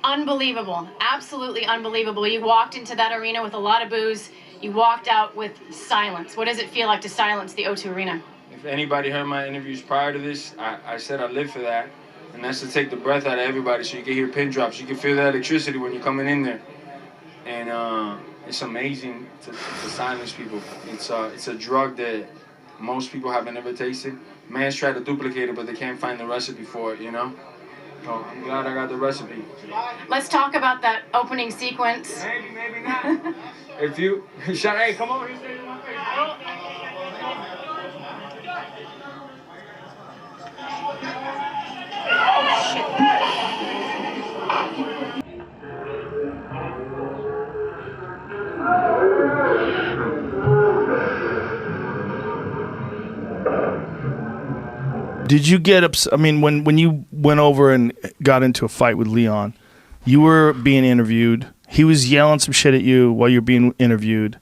Unbelievable. Absolutely unbelievable. You walked into that arena with a lot of boos. You walked out with silence. What does it feel like to silence the O2 Arena? If anybody heard my interviews prior to this, I said I live for that. And that's to take the breath out of everybody so you can hear pin drops. You can feel the electricity when you're coming in there. And it's amazing to silence people. It's a drug that most people haven't ever tasted. Man's tried to duplicate it, but they can't find the recipe for it, you know? So I'm glad I got the recipe. Let's talk about that opening sequence. Maybe not. If you... Hey, come over here. Say my face. Oh, shit. Did you get upset? I mean, when you went over and got into a fight with Leon, you were being interviewed. He was yelling some shit at you while you were being interviewed,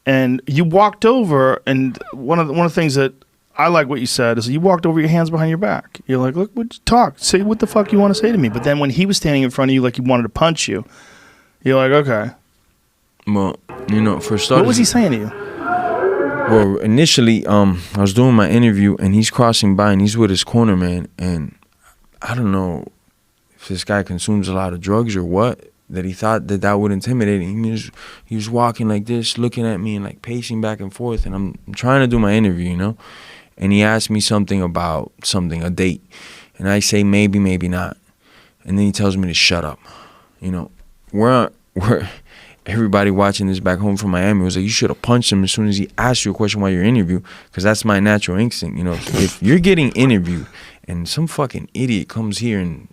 and you walked over. And one of the things that I like what you said is you walked over your hands behind your back. You're like, look, talk, say what the fuck you want to say to me. But then when he was standing in front of you, like he wanted to punch you, you're like, okay. Well, you know, for starters, what was he saying to you? Well, initially, I was doing my interview, and he's crossing by, and he's with his corner man, and I don't know if this guy consumes a lot of drugs or what, that he thought that would intimidate him. He was walking like this, looking at me, and like pacing back and forth, and I'm trying to do my interview, you know, and he asked me something about a date, and I say maybe, maybe not, and then he tells me to shut up, you know. We're everybody watching this back home from Miami was like, you should have punched him as soon as he asked you a question while you're interviewed, because that's my natural instinct, you know. If you're getting interviewed and some fucking idiot comes here and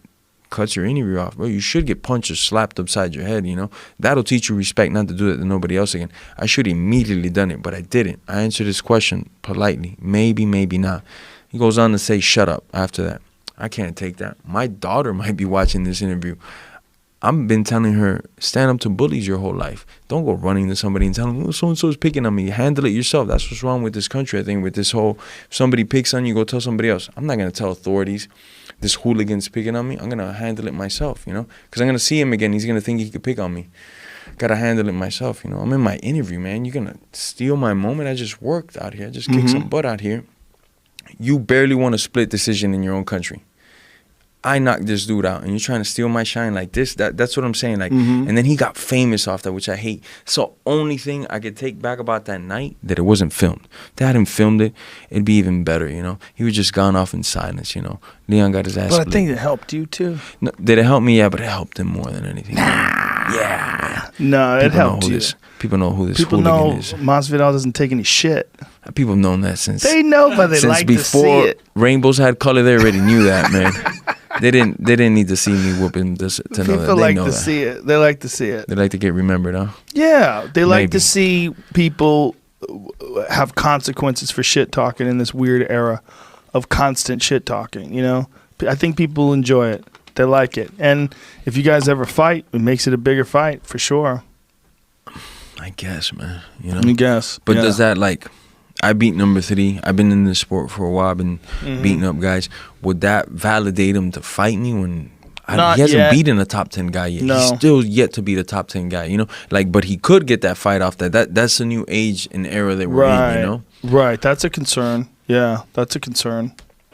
cuts your interview off, bro, you should get punched or slapped upside your head, you know. That'll teach you respect, not to do it to nobody else again. I should have immediately done it, but I didn't. I answered his question politely, maybe, maybe not. He goes on to say, shut up after that. I can't take that. My daughter might be watching this interview. I've been telling her, stand up to bullies your whole life. Don't go running to somebody and telling them, oh, so-and-so is picking on me. Handle it yourself. That's what's wrong with this country, I think, with this whole, if somebody picks on you, go tell somebody else. I'm not going to tell authorities this hooligan's picking on me. I'm going to handle it myself, you know, because I'm going to see him again. He's going to think he could pick on me. Got to handle it myself, you know. I'm in my interview, man. You're going to steal my moment? I just worked out here. I just kicked some butt out here. You barely want a split decision in your own country. I knocked this dude out, and you're trying to steal my shine like this. That's what I'm saying. Like, and then he got famous off that, which I hate. So only thing I could take back about that night, that it wasn't filmed. If they hadn't filmed it, it'd be even better, you know. He was just gone off in silence, you know. Leon got his ass split. But I think it helped you too. No, did it help me? Yeah, but it helped him more than anything. Yeah. No, it helped you. People know who this People hooligan is. Masvidal doesn't take any shit. People have known that since. They know, but they like to see it. Before rainbows had color, they already knew that, man. They didn't need to see me whooping to know that. People like to see it. They like to see it. They like to get remembered, huh? Yeah, they like to see people have consequences for shit talking in this weird era of constant shit talking, you know? I think people enjoy it. They like it. And if you guys ever fight, it makes it a bigger fight, for sure. I guess, man. You know? I guess. But does that, like, I beat number 3. I've been in this sport for a while. I've been beating up guys. Would that validate him to fight me when he hasn't beaten a top 10 guy yet? No. He's still yet to beat a top 10 guy, you know? Like, but he could get that fight off that's a new age and era that we're in, you know? Right. That's a concern. Yeah, that's a concern.